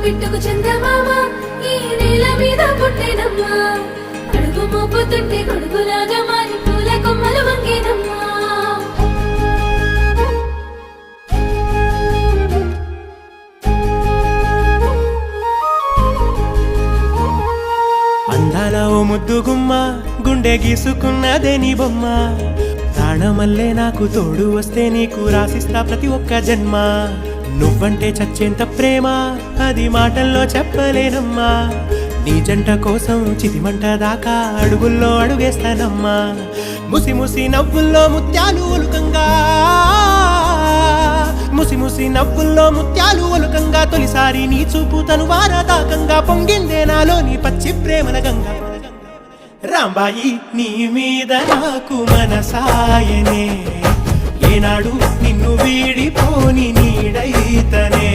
బిట్టుకు చందమామ ఈ నేల మీద పుట్టేనమ్మా అడుగు మోపుతుంటే కొడుకులాగా మారి పూల కొమ్మలు వంగేనమ్మా అందాల ఓ ముద్దు గుమ్మ గుండె గీసుకున్నదే నీ బొమ్మ ప్రాణమల్లే నాకు తోడు వస్తే నీకు రాసిస్తా ప్రతి ఒక్క జన్మ నువ్వంటే చచ్చేంత ప్రేమ అది మాటల్లో చెప్పలేనమ్మా నీ జంట కోసం చితిమంట దాకా అడుగుల్లో అడుగేస్తానమ్మా ముసి ముసి నవ్వుల్లో ముత్యాలు ఒలుకంగా ముసి ముసి నవ్వుల్లో ముత్యాలు ఒలుకంగా తొలిసారి నీ చూపు తను వారదాకంగా పొంగిందే నాలో నీ పచ్చి ప్రేమల గంగా రాంబాయి నీ మీద నాకు మనసాయనే ఏనాడు నిన్ను వీడిపోని నీడైతనే